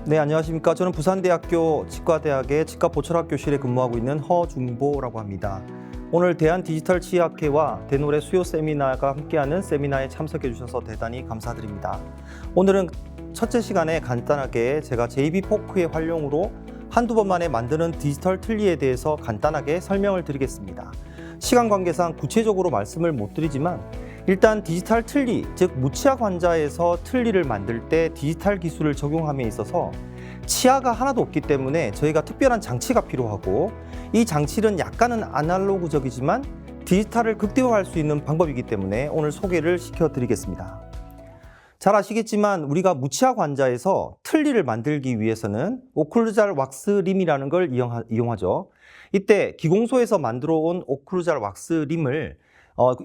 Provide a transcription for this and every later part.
네, 안녕하십니까. 저는 부산대학교 치과대학의 치과보철학교실에 근무하고 있는 허중보라고 합니다. 오늘 대한디지털치의학회와 대노래 수요 세미나가 함께하는 세미나에 참석해 주셔서 대단히 감사드립니다. 오늘은 첫째 시간에 간단하게 제가 JB포크의 활용으로 한두 번 만에 만드는 디지털 틀니에 대해서 간단하게 설명을 드리겠습니다. 시간 관계상 구체적으로 말씀을 못 드리지만 일단 디지털 틀니, 즉 무치아 환자에서 틀니를 만들 때 디지털 기술을 적용함에 있어서 치아가 하나도 없기 때문에 저희가 특별한 장치가 필요하고, 이 장치는 약간은 아날로그적이지만 디지털을 극대화할 수 있는 방법이기 때문에 오늘 소개를 시켜드리겠습니다. 잘 아시겠지만 우리가 무치아 환자에서 틀니를 만들기 위해서는 오클루잘 왁스 림이라는 걸 이용하죠. 이때 기공소에서 만들어 온 오클루잘 왁스 림을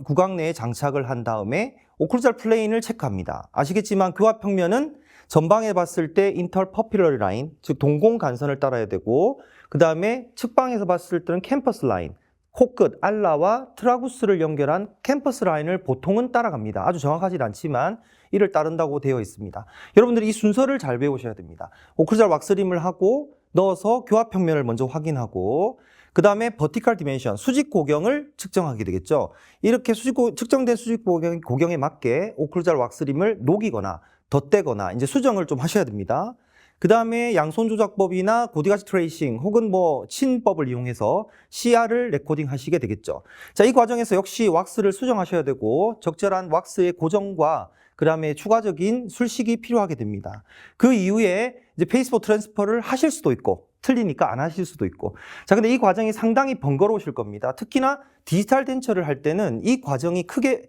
구강 내에 장착을 한 다음에 오클루잘 플레인을 체크합니다. 아시겠지만 교합평면은 전방에 봤을 때 인터퍼필러리 라인, 즉 동공간선을 따라야 되고, 그 다음에 측방에서 봤을 때는 캠퍼스 라인, 코끝, 알라와 트라구스를 연결한 캠퍼스 라인을 보통은 따라갑니다. 아주 정확하진 않지만 이를 따른다고 되어 있습니다. 여러분들이 이 순서를 잘 배우셔야 됩니다. 오클루잘 왁스림을 하고 넣어서 교합평면을 먼저 확인하고, 그 다음에 버티컬 디멘션, 수직 고경을 측정하게 되겠죠. 이렇게 측정된 수직 고경에 맞게 오클루잘 왁스림을 녹이거나 덧대거나 이제 수정을 좀 하셔야 됩니다. 그 다음에 양손 조작법이나 고디가시 트레이싱 혹은 친법을 이용해서 CR을 레코딩 하시게 되겠죠. 자, 이 과정에서 역시 왁스를 수정하셔야 되고 적절한 왁스의 고정과 그 다음에 추가적인 술식이 필요하게 됩니다. 그 이후에 이제 페이스포 트랜스퍼를 하실 수도 있고 틀리니까 안 하실 수도 있고. 자, 근데 이 과정이 상당히 번거로우실 겁니다. 특히나 디지털 덴처를 할 때는 이 과정이 크게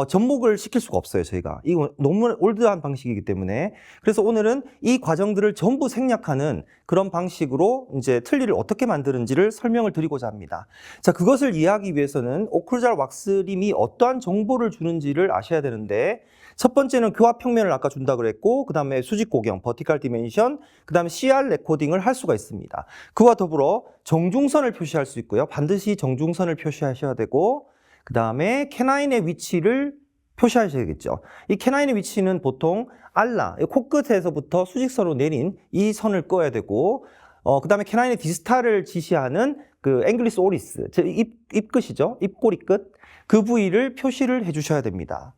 접목을 시킬 수가 없어요, 저희가. 이거 너무 올드한 방식이기 때문에. 그래서 오늘은 이 과정들을 전부 생략하는 그런 방식으로 이제 틀니를 어떻게 만드는지를 설명을 드리고자 합니다. 자, 그것을 이해하기 위해서는 오클루잘 왁스림이 어떠한 정보를 주는지를 아셔야 되는데, 첫 번째는 교합평면을 아까 준다 그랬고, 그 다음에 수직 고경, 버티컬 디멘션, 그 다음에 CR 레코딩을 할 수가 있습니다. 그와 더불어 정중선을 표시할 수 있고요. 반드시 정중선을 표시하셔야 되고, 그 다음에 캐나인의 위치를 표시하셔야겠죠. 이 캐나인의 위치는 보통 알라, 코끝에서부터 수직선으로 내린 이 선을 꺼야 되고, 그 다음에 캐나인의 디스탈을 지시하는 그 앵글리스 오리스, 즉 입끝이죠. 입꼬리 끝, 그 부위를 표시를 해주셔야 됩니다.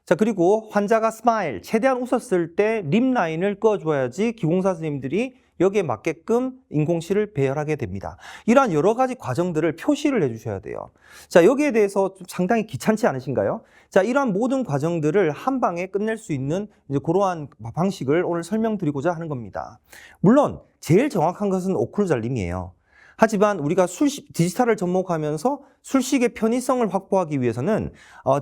자, 그리고 환자가 스마일, 최대한 웃었을 때 립 라인을 꺼줘야지 기공사 선생님들이 여기에 맞게끔 인공실을 배열하게 됩니다. 이러한 여러 가지 과정들을 표시를 해주셔야 돼요. 자, 여기에 대해서 좀 상당히 귀찮지 않으신가요? 자, 이러한 모든 과정들을 한 방에 끝낼 수 있는 이제 그러한 방식을 오늘 설명드리고자 하는 겁니다. 물론 제일 정확한 것은 오클루잘 림이에요. 하지만 우리가 디지털을 접목하면서 술식의 편의성을 확보하기 위해서는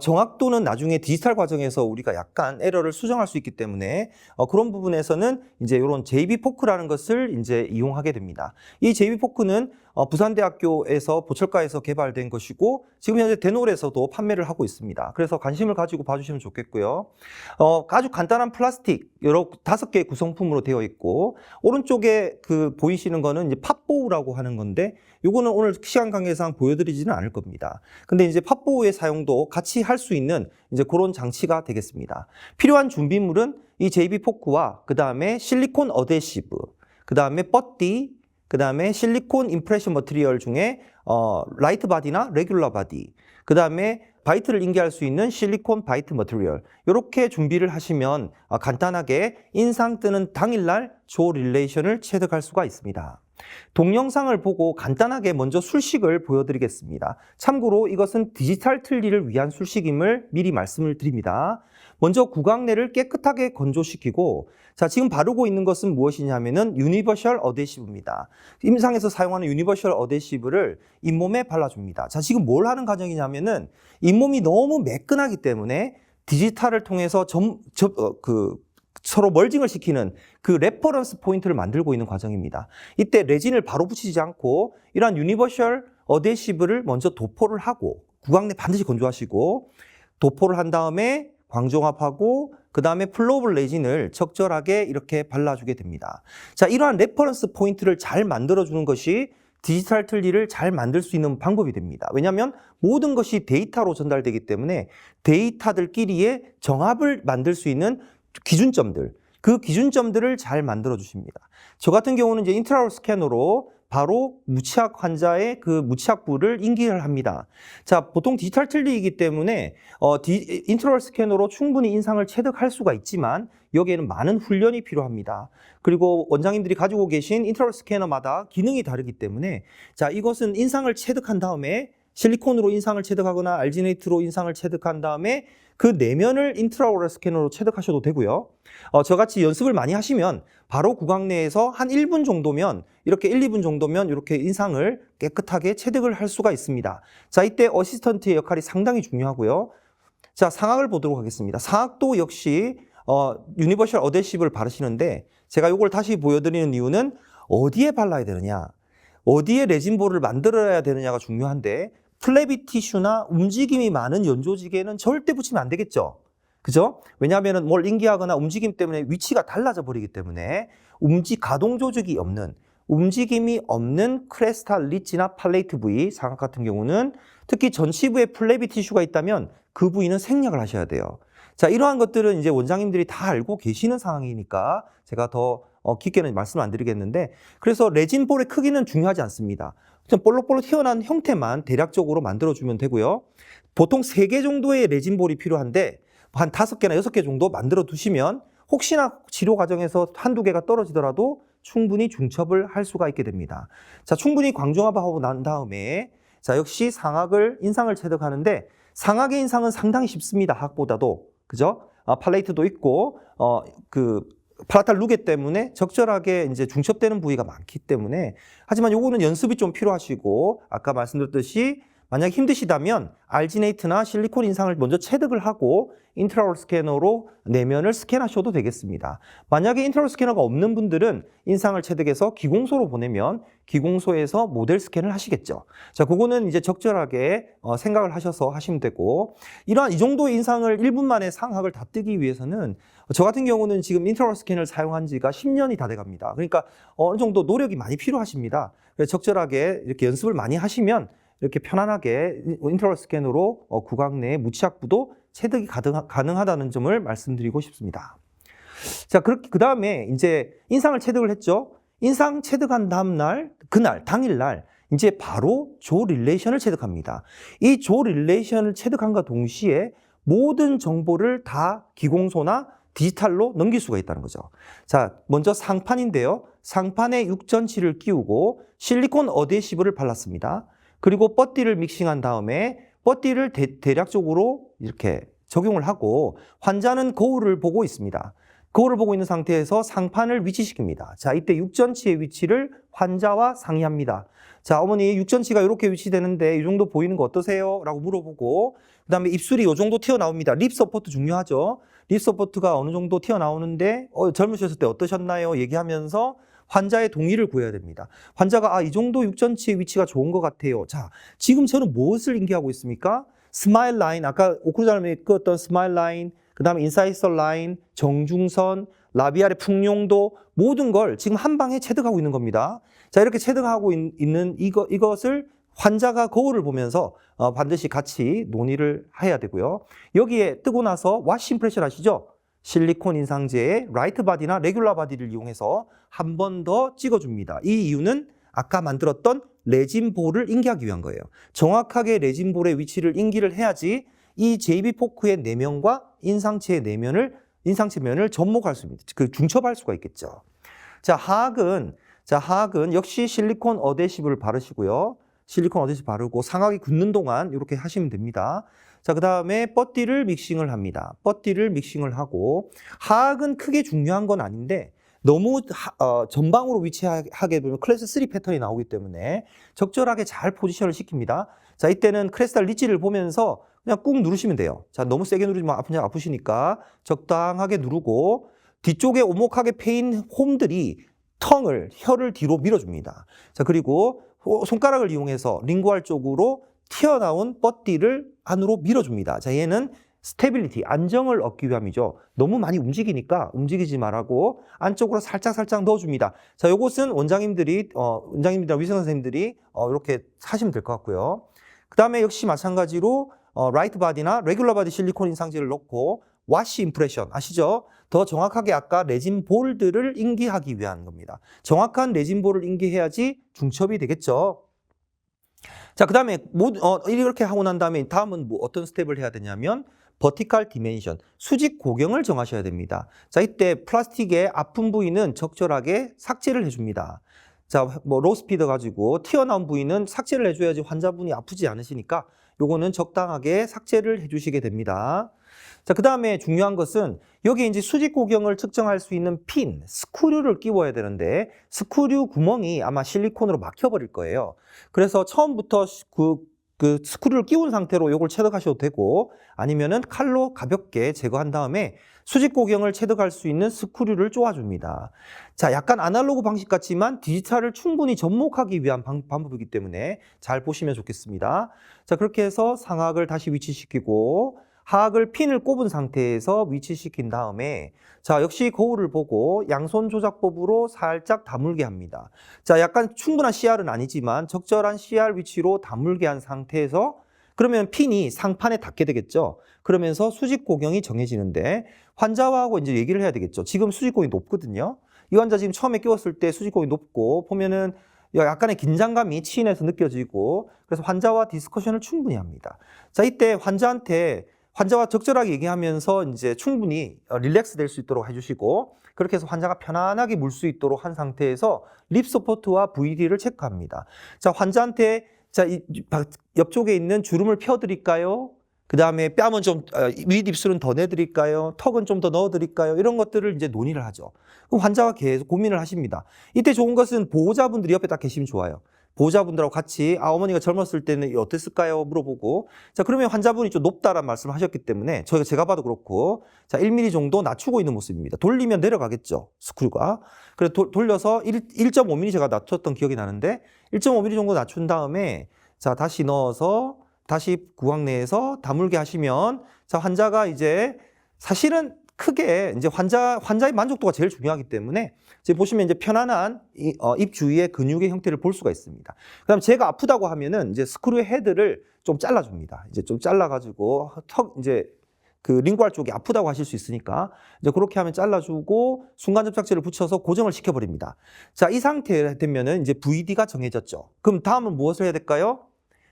정확도는 나중에 디지털 과정에서 우리가 약간 에러를 수정할 수 있기 때문에 그런 부분에서는 이제 이런 JB포크라는 것을 이제 이용하게 됩니다. 이 JB포크는 부산대학교에서 보철과에서 개발된 것이고 지금 현재 대노래에서도 판매를 하고 있습니다. 그래서 관심을 가지고 봐주시면 좋겠고요. 아주 간단한 플라스틱 여러 5개의 구성품으로 되어 있고, 오른쪽에 보이시는 거는 이제 팝보우라고 하는 건데, 요거는 오늘 시간 관계상 보여드리지는 않을 겁니다. 근데 이제 팝보우의 사용도 같이 할 수 있는 이제 그런 장치가 되겠습니다. 필요한 준비물은 이 JB포크와 그 다음에 실리콘 어데시브, 그 다음에 뻗띠, 그 다음에 실리콘 임프레션 머티리얼 중에 라이트 바디나 레귤러 바디, 그 다음에 바이트를 인계할 수 있는 실리콘 바이트 머티리얼, 이렇게 준비를 하시면 간단하게 인상 뜨는 당일날 조 릴레이션을 체득할 수가 있습니다. 동영상을 보고 간단하게 먼저 술식을 보여드리겠습니다. 참고로 이것은 디지털 틀니를 위한 술식임을 미리 말씀을 드립니다. 먼저 구강내를 깨끗하게 건조시키고, 자, 지금 바르고 있는 것은 무엇이냐면은 유니버셜 어데시브입니다. 임상에서 사용하는 유니버셜 어데시브를 잇몸에 발라줍니다. 자, 지금 뭘 하는 과정이냐면은 잇몸이 너무 매끈하기 때문에 디지털을 통해서 서로 멀징을 시키는 그 레퍼런스 포인트를 만들고 있는 과정입니다. 이때 레진을 바로 붙이지 않고 이러한 유니버셜 어데시브를 먼저 도포를 하고, 구강내 반드시 건조하시고 도포를 한 다음에 광종합하고 그 다음에 플로우블 레진을 적절하게 이렇게 발라주게 됩니다. 자, 이러한 레퍼런스 포인트를 잘 만들어주는 것이 디지털 틀니를 잘 만들 수 있는 방법이 됩니다. 왜냐하면 모든 것이 데이터로 전달되기 때문에 데이터들끼리의 정합을 만들 수 있는 기준점들, 그 기준점들을 잘 만들어 주십니다. 저 같은 경우는 이제 인트라오럴 스캐너로 바로 무치약 환자의 그 무치약부를 인기를 합니다. 자, 보통 디지털 틀리이기 때문에 인트라오럴 스캐너로 충분히 인상을 체득할 수가 있지만 여기에는 많은 훈련이 필요합니다. 그리고 원장님들이 가지고 계신 인트라오럴 스캐너마다 기능이 다르기 때문에 자, 이것은 인상을 체득한 다음에 실리콘으로 인상을 체득하거나 알지네이트로 인상을 체득한 다음에 그 내면을 인트라오럴 스캐너로 체득하셔도 되고요. 저같이 연습을 많이 하시면 바로 구강 내에서 한 1분 정도면 이렇게 1, 2분 정도면 이렇게 인상을 깨끗하게 체득을 할 수가 있습니다. 자, 이때 어시스턴트의 역할이 상당히 중요하고요. 자, 상악을 보도록 하겠습니다. 상악도 역시 유니버셜 어데시브를 바르시는데 제가 이걸 다시 보여드리는 이유는 어디에 발라야 되느냐, 어디에 레진볼을 만들어야 되느냐가 중요한데 플래비 티슈나 움직임이 많은 연조직에는 절대 붙이면 안 되겠죠. 그죠? 왜냐하면 뭘 인기하거나 움직임 때문에 위치가 달라져 버리기 때문에 가동 조직이 없는, 움직임이 없는 크레스탈 리치나 팔레이트 부위, 상악 같은 경우는 특히 전치부에 플래비 티슈가 있다면 그 부위는 생략을 하셔야 돼요. 자, 이러한 것들은 이제 원장님들이 다 알고 계시는 상황이니까 제가 더 깊게는 말씀 안 드리겠는데, 그래서 레진볼의 크기는 중요하지 않습니다. 그냥 볼록볼록 튀어나온 형태만 대략적으로 만들어주면 되고요. 보통 3개 정도의 레진볼이 필요한데 한 5개나 6개 정도 만들어 두시면 혹시나 치료 과정에서 한두 개가 떨어지더라도 충분히 중첩을 할 수가 있게 됩니다. 자, 충분히 광정화하고 난 다음에 자, 역시 상악을 인상을 체득하는데 상악의 인상은 상당히 쉽습니다. 하악보다도. 그죠? 팔레이트도 있고 플라탈 루게 때문에 적절하게 이제 중첩되는 부위가 많기 때문에, 하지만 요거는 연습이 좀 필요하시고 아까 말씀드렸듯이 만약 힘드시다면 알지네이트나 실리콘 인상을 먼저 체득을 하고 인트라오럴 스캐너로 내면을 스캔하셔도 되겠습니다. 만약에 인트라오럴 스캐너가 없는 분들은 인상을 체득해서 기공소로 보내면 기공소에서 모델 스캔을 하시겠죠. 자, 그거는 이제 적절하게 생각을 하셔서 하시면 되고, 이러한 이 정도의 인상을 1분 만에 상악을 다 뜨기 위해서는 저 같은 경우는 지금 인트라오럴 스캔을 사용한 지가 10년이 다 돼갑니다. 그러니까 어느 정도 노력이 많이 필요하십니다. 그래서 적절하게 이렇게 연습을 많이 하시면 이렇게 편안하게 인트라오럴 스캔으로 구강 내의 무치약부도 체득이 가능하다는 점을 말씀드리고 싶습니다. 자, 그 다음에 이제 인상을 체득을 했죠. 인상 체득한 다음날, 당일날 이제 바로 조 릴레이션을 체득합니다. 이 조 릴레이션을 체득함과 동시에 모든 정보를 다 기공소나 디지털로 넘길 수가 있다는 거죠. 자, 먼저 상판인데요. 상판에 육전치를 끼우고 실리콘 어데시브를 발랐습니다. 그리고 뻗띠를 믹싱한 다음에 뻗띠를 대략적으로 이렇게 적용을 하고 환자는 거울을 보고 있습니다. 거울을 보고 있는 상태에서 상판을 위치시킵니다. 자, 이때 육전치의 위치를 환자와 상의합니다. 자, 어머니 육전치가 이렇게 위치되는데 이 정도 보이는 거 어떠세요? 라고 물어보고, 그 다음에 입술이 이 정도 튀어나옵니다. 립 서포트 중요하죠. 립 서포트가 어느 정도 튀어나오는데 젊으셨을 때 어떠셨나요? 얘기하면서 환자의 동의를 구해야 됩니다. 환자가 이 정도 육전치의 위치가 좋은 것 같아요. 자, 지금 저는 무엇을 인계하고 있습니까? 스마일 라인, 아까 오클루전을 끄었던 스마일 라인, 그 다음에 인사이설 라인, 정중선, 라비알의 풍용도, 모든 걸 지금 한 방에 체득하고 있는 겁니다. 자, 이렇게 체득하고 있는 이것을 환자가 거울을 보면서 반드시 같이 논의를 해야 되고요. 여기에 뜨고 나서 왓시 임프레션 아시죠? 실리콘 인상제의 라이트 바디나 레귤러 바디를 이용해서 한 번 더 찍어줍니다. 이 이유는 아까 만들었던 레진볼을 인계하기 위한 거예요. 정확하게 레진볼의 위치를 인기를 해야지 이 JB 포크의 내면과 인상체의 인상체 면을 접목할 수 있습니다. 중첩할 수가 있겠죠. 자, 하악은 역시 실리콘 어데시브를 바르시고요. 실리콘 어데시브 바르고 상악이 굳는 동안 이렇게 하시면 됩니다. 자, 그 다음에 뻗띠를 믹싱을 합니다. 뻗띠를 믹싱을 하고, 하악은 크게 중요한 건 아닌데 너무 전방으로 위치하게 되면 클래스 3 패턴이 나오기 때문에 적절하게 잘 포지션을 시킵니다. 자, 이때는 크레스탈 리치를 보면서 그냥 꾹 누르시면 돼요. 자, 너무 세게 누르면 아프시니까 적당하게 누르고, 뒤쪽에 오목하게 패인 홈들이 혀를 뒤로 밀어줍니다. 자, 그리고 손가락을 이용해서 링구알 쪽으로 튀어나온 뻗띠를 안으로 밀어줍니다. 자, 얘는 스테빌리티, 안정을 얻기 위함이죠. 너무 많이 움직이니까 움직이지 말라고 안쪽으로 살짝 넣어줍니다. 자, 요것은 원장님들이나 위생 선생님들이 이렇게 하시면 될 것 같고요. 그 다음에 역시 마찬가지로 라이트 바디나 레귤러 바디 실리콘 인상제를 넣고 와시 임프레션 아시죠? 더 정확하게 아까 레진 볼들을 인기하기 위한 겁니다. 정확한 레진 볼을 인기해야지 중첩이 되겠죠. 자, 그 다음에 이렇게 하고 난 다음에 다음은 어떤 스텝을 해야 되냐면 버티컬 디멘션, 수직 고경을 정하셔야 됩니다. 자, 이때 플라스틱의 아픈 부위는 적절하게 삭제를 해줍니다. 자, 로스피드 가지고 튀어나온 부위는 삭제를 해줘야지 환자분이 아프지 않으시니까 요거는 적당하게 삭제를 해주시게 됩니다. 자, 그 다음에 중요한 것은 여기 이제 수직 고경을 측정할 수 있는 핀, 스크류를 끼워야 되는데 스크류 구멍이 아마 실리콘으로 막혀버릴 거예요. 그래서 처음부터 그 스크류를 끼운 상태로 이걸 체득하셔도 되고 아니면은 칼로 가볍게 제거한 다음에 수직 고경을 체득할 수 있는 스크류를 쪼아줍니다. 자, 약간 아날로그 방식 같지만 디지털을 충분히 접목하기 위한 방법이기 때문에 잘 보시면 좋겠습니다. 자, 그렇게 해서 상악을 다시 위치시키고 하악을 핀을 꼽은 상태에서 위치시킨 다음에 자, 역시 거울을 보고 양손 조작법으로 살짝 다물게 합니다. 자, 약간 충분한 CR은 아니지만 적절한 CR 위치로 다물게 한 상태에서 그러면 핀이 상판에 닿게 되겠죠. 그러면서 수직 고경이 정해지는데 환자하고 이제 얘기를 해야 되겠죠. 지금 수직 고경이 높거든요. 이 환자 지금 처음에 끼웠을 때 수직 고경이 높고 보면은 약간의 긴장감이 치인에서 느껴지고 그래서 환자와 디스커션을 충분히 합니다. 자, 이때 환자와 적절하게 얘기하면서 이제 충분히 릴렉스 될 수 있도록 해주시고 그렇게 해서 환자가 편안하게 물 수 있도록 한 상태에서 립 서포트와 VD를 체크합니다. 자, 환자한테 자, 옆쪽에 있는 주름을 펴드릴까요? 그 다음에 뺨은 좀 윗입술은 더 내드릴까요? 턱은 좀 더 넣어드릴까요? 이런 것들을 이제 논의를 하죠. 그럼 환자가 계속 고민을 하십니다. 이때 좋은 것은 보호자분들이 옆에 딱 계시면 좋아요. 보호자분들하고 같이 어머니가 젊었을 때는 어땠을까요? 물어보고 자, 그러면 환자분이 좀 높다라는 말씀을 하셨기 때문에 제가 봐도 그렇고 자, 1mm 정도 낮추고 있는 모습입니다. 돌리면 내려가겠죠, 스크류가. 그래서 돌려서 1.5mm 제가 낮췄던 기억이 나는데 1.5mm 정도 낮춘 다음에 자, 다시 넣어서 다시 구강 내에서 다물게 하시면 자, 환자가 이제 사실은 크게 이제 환자의 만족도가 제일 중요하기 때문에 지금 보시면 이제 편안한 입 주위의 근육의 형태를 볼 수가 있습니다. 그다음 제가 아프다고 하면은 이제 스크류 헤드를 좀 잘라줍니다. 이제 좀 잘라가지고 이제 그 링구알 쪽이 아프다고 하실 수 있으니까 이제 그렇게 하면 잘라주고 순간 접착제를 붙여서 고정을 시켜버립니다. 자, 이 상태 되면은 이제 VD가 정해졌죠. 그럼 다음은 무엇을 해야 될까요?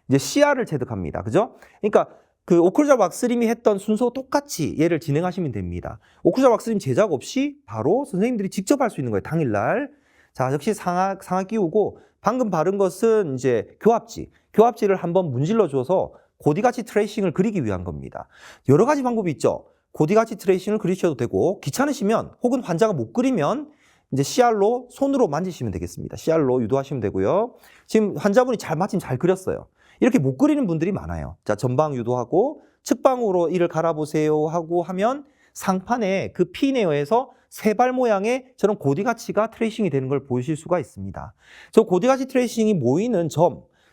이제 CR을 체득합니다. 그죠? 그러니까 그 오클루잘 왁스림이 했던 순서 똑같이 얘를 진행하시면 됩니다. 오클루잘 왁스림 제작 없이 바로 선생님들이 직접 할 수 있는 거예요. 당일날. 자, 역시 상악 끼우고 방금 바른 것은 이제 교합지를 한번 문질러 줘서 고디같이 트레이싱을 그리기 위한 겁니다. 여러 가지 방법이 있죠. 고디같이 트레이싱을 그리셔도 되고 귀찮으시면 혹은 환자가 못 그리면 이제 CR로 손으로 만지시면 되겠습니다. CR로 유도하시면 되고요. 지금 환자분이 마침 잘 그렸어요. 이렇게 못 그리는 분들이 많아요. 자, 전방 유도하고 측방으로 이를 갈아보세요 하고 하면 상판에 그 핀에 의해서 세발 모양의 저런 고디가치가 트레이싱이 되는 걸 보실 수가 있습니다. 저 고디가치 트레이싱이 모이는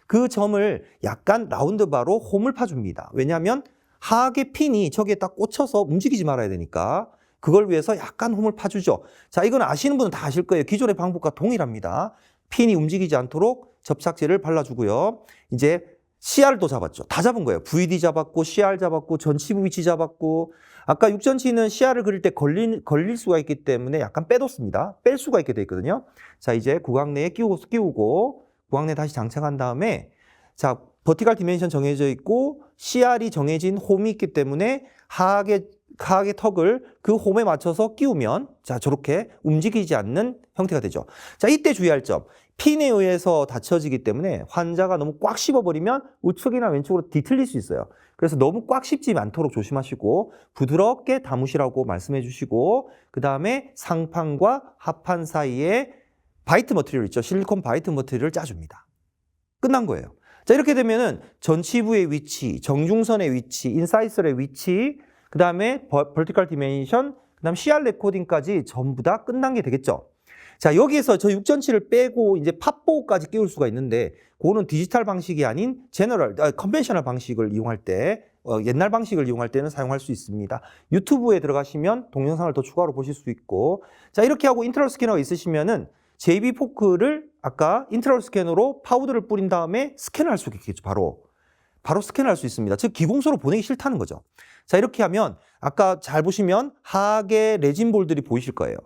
그 점을 약간 라운드바로 홈을 파줍니다. 왜냐하면 하악의 핀이 저기에 딱 꽂혀서 움직이지 말아야 되니까 그걸 위해서 약간 홈을 파주죠. 자, 이건 아시는 분은 다 아실 거예요. 기존의 방법과 동일합니다. 핀이 움직이지 않도록 접착제를 발라주고요. 이제 CR도 잡았죠. 다 잡은 거예요. VD 잡았고 CR 잡았고 전치부 위치 잡았고 아까 육전치는 CR을 그릴 때 걸릴 수가 있기 때문에 약간 빼뒀습니다. 뺄 수가 있게 돼 있거든요. 자, 이제 구강 내에 끼우고 구강 내에 다시 장착한 다음에 자, 버티컬 디멘션 정해져 있고 CR이 정해진 홈이 있기 때문에 하악의 턱을 그 홈에 맞춰서 끼우면 자, 저렇게 움직이지 않는 형태가 되죠. 자, 이때 주의할 점. 핀에 의해서 닫혀지기 때문에 환자가 너무 꽉 씹어버리면 우측이나 왼쪽으로 뒤틀릴 수 있어요. 그래서 너무 꽉 씹지 않도록 조심하시고 부드럽게 담으시라고 말씀해 주시고 그 다음에 상판과 하판 사이에 바이트 머티리얼 있죠. 실리콘 바이트 머티리얼을 짜줍니다. 끝난 거예요. 자, 이렇게 되면은 전치부의 위치, 정중선의 위치, 인사이설의 위치, 그 다음에 버티컬 디멘션, 그 다음 CR 레코딩까지 전부 다 끝난 게 되겠죠. 자, 여기에서 저 육전치를 빼고 이제 팝보까지 끼울 수가 있는데 그거는 디지털 방식이 아닌 컨벤셔널 방식을 이용할 때 옛날 방식을 이용할 때는 사용할 수 있습니다. 유튜브에 들어가시면 동영상을 더 추가로 보실 수 있고 자, 이렇게 하고 인트라올 스캐너가 있으시면은 JB 포크를 아까 인트라올 스캐너로 파우더를 뿌린 다음에 스캔을 할 수 있겠죠. 바로 바로 스캔할 수 있습니다. 즉 기공소로 보내기 싫다는 거죠. 자, 이렇게 하면 아까 잘 보시면 하악의 레진볼들이 보이실 거예요.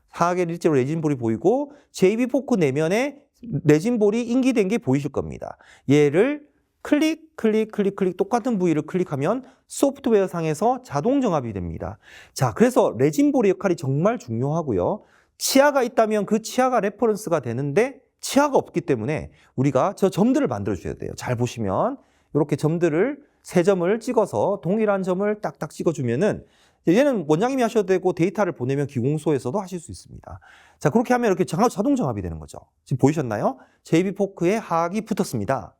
하악의 실제로 레진볼이 보이고 JB 포크 내면에 레진볼이 인기된 게 보이실 겁니다. 얘를 클릭 똑같은 부위를 클릭하면 소프트웨어 상에서 자동 정합이 됩니다. 자, 그래서 레진볼의 역할이 정말 중요하고요. 치아가 있다면 그 치아가 레퍼런스가 되는데 치아가 없기 때문에 우리가 저 점들을 만들어 줘야 돼요. 잘 보시면 이렇게 점들을 세 점을 찍어서 동일한 점을 딱딱 찍어주면은 얘는 원장님이 하셔도 되고 데이터를 보내면 기공소에서도 하실 수 있습니다. 자, 그렇게 하면 이렇게 자동 정합이 되는 거죠. 지금 보이셨나요? JB 포크에 하악이 붙었습니다.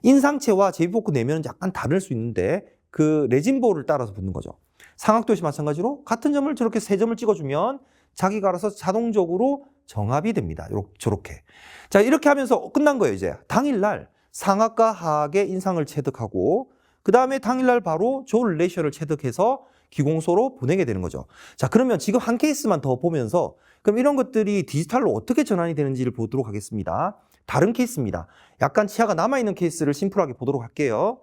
인상체와 JB 포크 내면은 약간 다를 수 있는데 그 레진볼을 따라서 붙는 거죠. 상악도 역시 마찬가지로 같은 점을 저렇게 세 점을 찍어주면 자기가 알아서 자동적으로 정합이 됩니다. 저렇게. 자, 이렇게 하면서 끝난 거예요, 이제. 당일날 상악과 하악의 인상을 체득하고 그 다음에 당일날 바로 조 릴레이션을 체득해서 기공소로 보내게 되는 거죠. 자, 그러면 지금 한 케이스만 더 보면서 그럼 이런 것들이 디지털로 어떻게 전환이 되는지를 보도록 하겠습니다. 다른 케이스입니다. 약간 치아가 남아있는 케이스를 심플하게 보도록 할게요.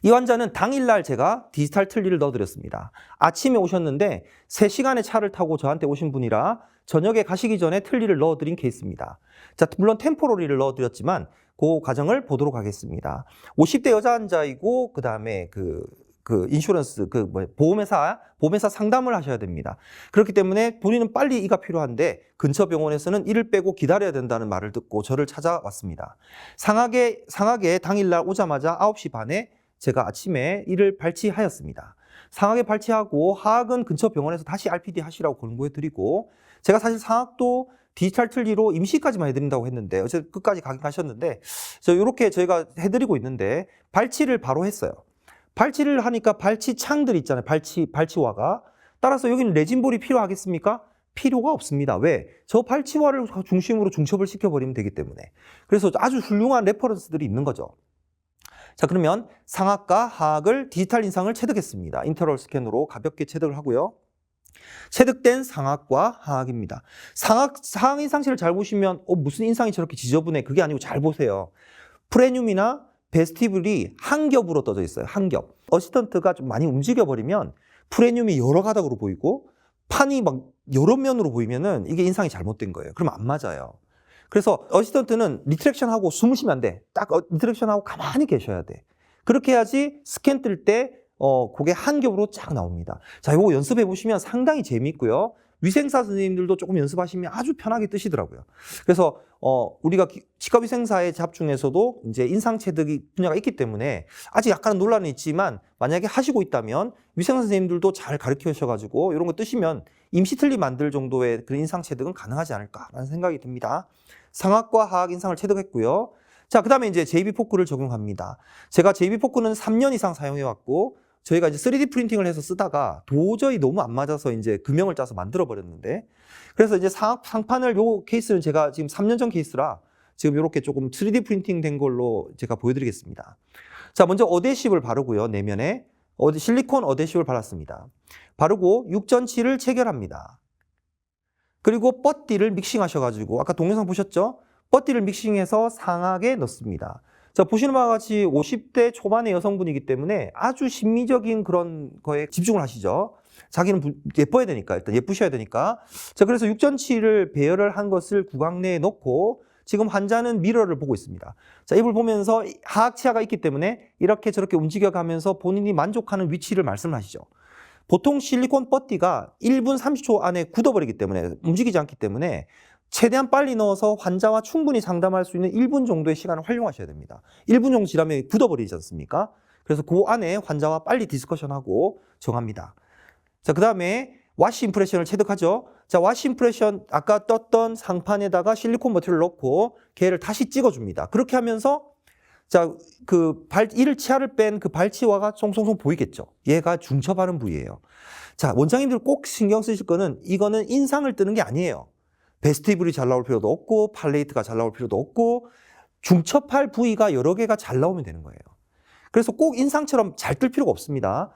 이 환자는 당일날 제가 디지털 틀니를 넣어드렸습니다. 아침에 오셨는데 3시간의 차를 타고 저한테 오신 분이라 저녁에 가시기 전에 틀니를 넣어드린 케이스입니다. 자, 물론 템포러리를 넣어드렸지만 그 과정을 보도록 하겠습니다. 50대 여자 환자이고 그 다음에 인슈런스, 보험회사 상담을 하셔야 됩니다. 그렇기 때문에 본인은 빨리 이가 필요한데 근처 병원에서는 이를 빼고 기다려야 된다는 말을 듣고 저를 찾아왔습니다. 상하게 당일날 오자마자 9시 반에 제가 아침에 이를 발치하였습니다. 상하게 발치하고 하악은 근처 병원에서 다시 RPD 하시라고 권고해드리고 제가 사실 상악도 디지털 틀니로 임시까지만 해드린다고 했는데 어쨌든 끝까지 가긴 하셨는데 이렇게 저희가 해드리고 있는데 발치를 바로 했어요. 발치를 하니까 발치 창들 있잖아요. 발치와가. 따라서 여기는 레진볼이 필요하겠습니까? 필요가 없습니다. 왜? 저 발치와를 중심으로 중첩을 시켜버리면 되기 때문에. 그래서 아주 훌륭한 레퍼런스들이 있는 거죠. 자, 그러면 상악과 하악을 디지털 인상을 체득했습니다. 인터럴 스캔으로 가볍게 체득을 하고요. 체득된 상악과 하악입니다. 상악 인상체를 잘 보시면 무슨 인상이 저렇게 지저분해? 그게 아니고 잘 보세요. 프레늄이나 베스티뷴이 한 겹으로 떠져 있어요. 한 겹. 어시스턴트가 좀 많이 움직여버리면 프레늄이 여러 가닥으로 보이고 판이 막 여러 면으로 보이면은 이게 인상이 잘못된 거예요. 그럼 안 맞아요. 그래서 어시스턴트는 리트랙션하고 숨을 쉬면 안 돼. 딱 리트랙션하고 가만히 계셔야 돼. 그렇게 해야지 스캔 뜰 때 그게 한 겹으로 쫙 나옵니다. 자, 이거 연습해 보시면 상당히 재미있고요. 위생사 선생님들도 조금 연습하시면 아주 편하게 뜨시더라고요. 그래서 우리가 치과위생사의 잡 중에서도 이제 인상체득이 분야가 있기 때문에 아직 약간은 논란은 있지만 만약에 하시고 있다면 위생사 선생님들도 잘 가르쳐 주셔가지고 이런 거 뜨시면 임시틀니 만들 정도의 그런 인상체득은 가능하지 않을까라는 생각이 듭니다. 상악과 하악 인상을 체득했고요. 자, 그 다음에 이제 JB 포크를 적용합니다. 제가 JB 포크는 3년 이상 사용해왔고 저희가 이제 3D 프린팅을 해서 쓰다가 도저히 너무 안 맞아서 이제 금형을 짜서 만들어 버렸는데 그래서 이제 상판을 요 케이스는 제가 지금 3년 전 케이스라 지금 이렇게 조금 3D 프린팅 된 걸로 제가 보여드리겠습니다. 자, 먼저 어데시브를 바르고요. 내면에 실리콘 어데시브를 발랐습니다. 바르고 6전치를 체결합니다. 그리고 뻗띠를 믹싱하셔가지고 아까 동영상 보셨죠? 뻗띠를 믹싱해서 상악에 넣습니다. 자, 보시는 바와 같이 50대 초반의 여성분이기 때문에 아주 심미적인 그런 거에 집중을 하시죠. 자기는 예뻐야 되니까, 일단 예쁘셔야 되니까. 자, 그래서 6전치를 배열을 한 것을 구강 내에 넣고 지금 환자는 미러를 보고 있습니다. 자, 입을 보면서 하악치아가 있기 때문에 이렇게 저렇게 움직여가면서 본인이 만족하는 위치를 말씀하시죠. 보통 실리콘 뻗띠가 1분 30초 안에 굳어버리기 때문에 움직이지 않기 때문에 최대한 빨리 넣어서 환자와 충분히 상담할 수 있는 1분 정도의 시간을 활용하셔야 됩니다. 1분 정도 지나면 굳어버리지 않습니까? 그래서 그 안에 환자와 빨리 디스커션하고 정합니다. 자, 그 다음에 와시 임프레션을 체득하죠. 자, 와시 임프레션 아까 떴던 상판에다가 실리콘 머티리얼을 넣고 걔를 다시 찍어줍니다. 그렇게 하면서 자, 치아를 뺀 그 발치와가 송송송 보이겠죠. 얘가 중첩하는 부위예요. 자, 원장님들 꼭 신경 쓰실 거는 이거는 인상을 뜨는 게 아니에요. 베스티뷴이 잘 나올 필요도 없고 팔레이트가 잘 나올 필요도 없고 중첩할 부위가 여러 개가 잘 나오면 되는 거예요. 그래서 꼭 인상처럼 잘 뜰 필요가 없습니다.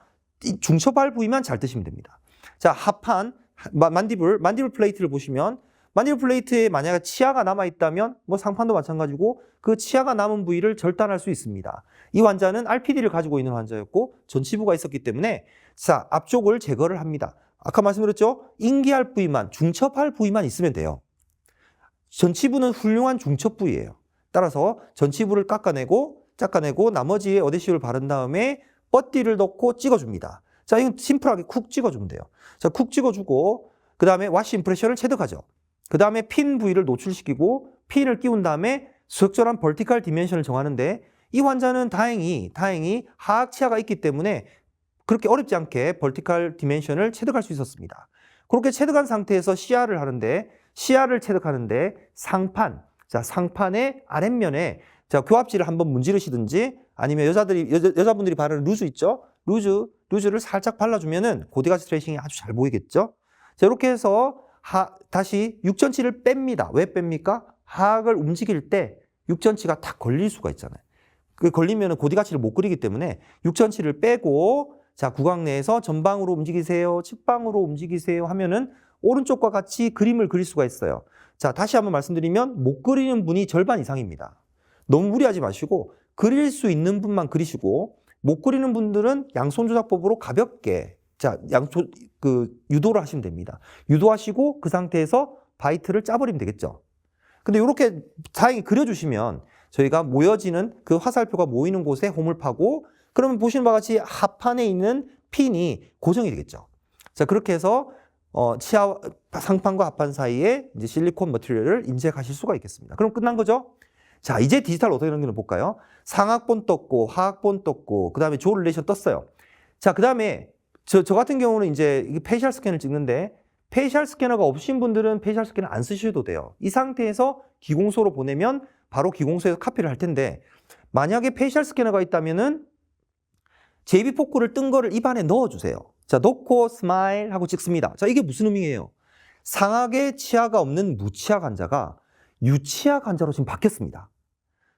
중첩할 부위만 잘 뜨시면 됩니다. 자, 하판, 만디블 플레이트를 보시면 마니큐어 플레이트에 만약에 치아가 남아있다면 뭐 상판도 마찬가지고 그 치아가 남은 부위를 절단할 수 있습니다. 이 환자는 RPD를 가지고 있는 환자였고 전치부가 있었기 때문에 자, 앞쪽을 제거를 합니다. 아까 말씀드렸죠? 인계할 부위만, 중첩할 부위만 있으면 돼요. 전치부는 훌륭한 중첩 부위예요. 따라서 전치부를 깎아내고 나머지에 어데시브를 바른 다음에 뻗띠를 넣고 찍어줍니다. 자, 이건 심플하게 쿡 찍어주면 돼요. 자, 쿡 찍어주고 그 다음에 와시 임프레션을 체득하죠. 그 다음에 핀 부위를 노출시키고 핀을 끼운 다음에 적절한 벌티컬 디멘션을 정하는데 이 환자는 다행히 하악 치아가 있기 때문에 그렇게 어렵지 않게 벌티컬 디멘션을 체득할 수 있었습니다. 그렇게 체득한 상태에서 CR을 체득하는데 상판의 아랫면에 자, 교합지를 한번 문지르시든지 아니면 여자분들이 바르는 루즈 있죠? 루즈를 살짝 발라주면은 고디가시 트레이싱이 아주 잘 보이겠죠? 자, 이렇게 해서 다시 육전치를 뺍니다. 왜 뺍니까? 하악을 움직일 때 육전치가 탁 걸릴 수가 있잖아요. 그 걸리면은 고디가치를 못 그리기 때문에 육전치를 빼고 자, 구강 내에서 전방으로 움직이세요, 측방으로 움직이세요 하면은 오른쪽과 같이 그림을 그릴 수가 있어요. 자, 다시 한번 말씀드리면 못 그리는 분이 절반 이상입니다. 너무 무리하지 마시고 그릴 수 있는 분만 그리시고 못 그리는 분들은 양손 조작법으로 가볍게 자, 유도를 하시면 됩니다. 유도하시고 그 상태에서 바이트를 짜버리면 되겠죠. 근데 이렇게 다행히 그려주시면 저희가 모여지는 그 화살표가 모이는 곳에 홈을 파고 그러면 보시는 바와 같이 하판에 있는 핀이 고정이 되겠죠. 자, 그렇게 해서 치아 상판과 하판 사이에 이제 실리콘 머티리얼을 인젝하실 수가 있겠습니다. 그럼 끝난 거죠? 자, 이제 디지털 어떻게 넘기는 볼까요? 상악본 떴고, 하악본 떴고, 그 다음에 조 릴레이션 떴어요. 자, 그 다음에 저 같은 경우는 이제 페이셜 스캔을 찍는데 페이셜 스캐너가 없으신 분들은 페이셜 스캐너 안 쓰셔도 돼요. 이 상태에서 기공소로 보내면 바로 기공소에서 카피를 할 텐데 만약에 페이셜 스캐너가 있다면은 JB 포크를 뜬 거를 입안에 넣어주세요. 자, 넣고 스마일 하고 찍습니다. 자, 이게 무슨 의미예요? 상악에 치아가 없는 무치아 환자가 유치아 환자로 지금 바뀌었습니다.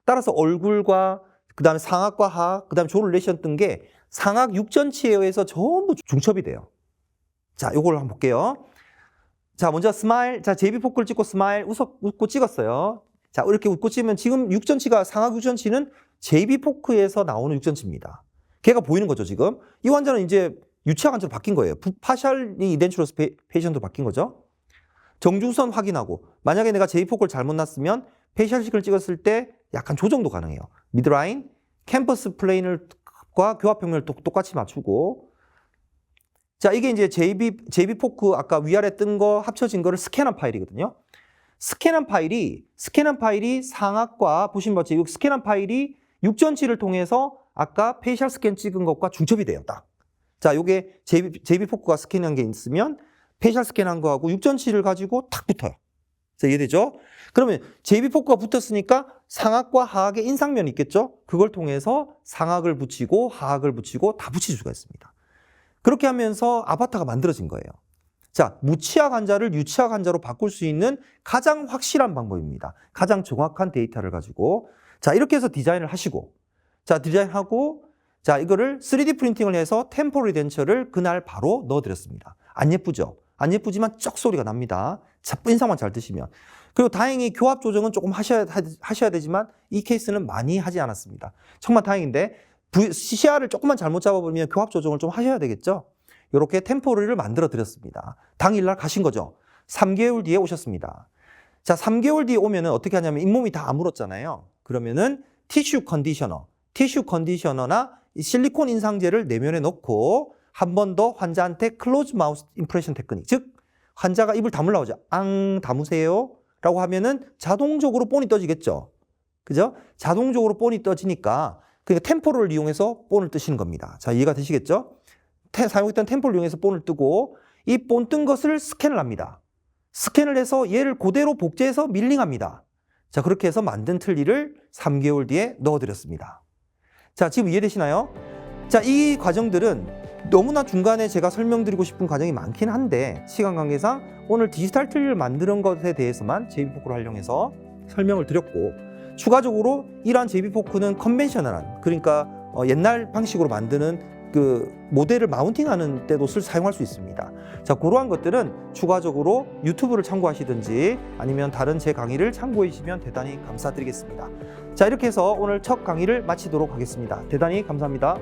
따라서 얼굴과 그 다음에 상악과 하악, 그 다음에 조 릴레이션 뜬 게 상악 육전치에 의해서 전부 중첩이 돼요. 자, 요걸 한번 볼게요. 자, 먼저 스마일. 자, JB 포크를 찍고 스마일 웃고 찍었어요. 자, 이렇게 웃고 찍으면 지금 상악 육전치는 JB 포크에서 나오는 육전치입니다. 걔가 보이는 거죠, 지금. 이 환자는 이제 유치아 환자로 바뀐 거예요. 파셜리 이덴츄러스 페이션트로 바뀐 거죠. 정중선 확인하고 만약에 내가 JB 포크를 잘못 놨으면 페이셜 스캔을 찍었을 때 약간 조정도 가능해요. 미드라인, 캠퍼스 플레인과 교합 평면을 똑같이 맞추고 자, 이게 이제 JB 포크 아까 위아래 뜬 거 합쳐진 거를 스캔한 파일이거든요. 스캔한 파일이 상악과 보시면 봤죠? 이 스캔한 파일이 육전치를 통해서 아까 페이셜 스캔 찍은 것과 중첩이 돼요. 딱. 자, 요게 JB 포크가 스캔한 게 있으면 페이셜 스캔한 거하고 육전치를 가지고 탁 붙어요. 자, 이해되죠? 그러면 JB 포크가 붙었으니까 상악과 하악의 인상면이 있겠죠? 그걸 통해서 상악을 붙이고 하악을 붙이고 다 붙일 수가 있습니다. 그렇게 하면서 아바타가 만들어진 거예요. 자, 무치아 환자를 유치아 환자로 바꿀 수 있는 가장 확실한 방법입니다. 가장 정확한 데이터를 가지고 자, 이렇게 해서 디자인을 하시고 자, 디자인하고 자, 이거를 3D 프린팅을 해서 템포러리 덴처를 그날 바로 넣어드렸습니다. 안 예쁘죠? 안 예쁘지만 쩍 소리가 납니다. 자, 인상만 잘 드시면. 그리고 다행히 교합 조정은 조금 하셔야 되지만 이 케이스는 많이 하지 않았습니다. 정말 다행인데 CR을 조금만 잘못 잡아버리면 교합 조정을 좀 하셔야 되겠죠? 이렇게 템포러리를 만들어 드렸습니다. 당일날 가신 거죠. 3개월 뒤에 오셨습니다. 자, 3개월 뒤에 오면은 어떻게 하냐면 잇몸이 다 아물었잖아요. 그러면은 티슈 컨디셔너나 실리콘 인상제를 내면에 넣고 한 번 더 환자한테 클로즈 마우스 임프레션 테크닉, 즉 환자가 입을 다물라고 하죠. 앙 다무세요 라고 하면은 자동적으로 본이 떠지겠죠. 그죠? 자동적으로 본이 떠지니까 그러니까 템포를 이용해서 본을 뜨시는 겁니다. 자, 이해가 되시겠죠? 사용했던 템포를 이용해서 본을 뜨고 이 본 뜬 것을 스캔을 합니다. 스캔을 해서 얘를 그대로 복제해서 밀링합니다. 자, 그렇게 해서 만든 틀니를 3개월 뒤에 넣어드렸습니다. 자, 지금 이해되시나요? 자, 이 과정들은 너무나 중간에 제가 설명드리고 싶은 과정이 많긴 한데 시간 관계상 오늘 디지털 틀니를 만드는 것에 대해서만 JB 포크를 활용해서 설명을 드렸고 추가적으로 이러한 JB 포크는 컨벤셔널한 그러니까 옛날 방식으로 만드는 그 모델을 마운팅하는 때도 사용할 수 있습니다. 자, 그러한 것들은 추가적으로 유튜브를 참고하시든지 아니면 다른 제 강의를 참고해 주시면 대단히 감사드리겠습니다. 자, 이렇게 해서 오늘 첫 강의를 마치도록 하겠습니다. 대단히 감사합니다.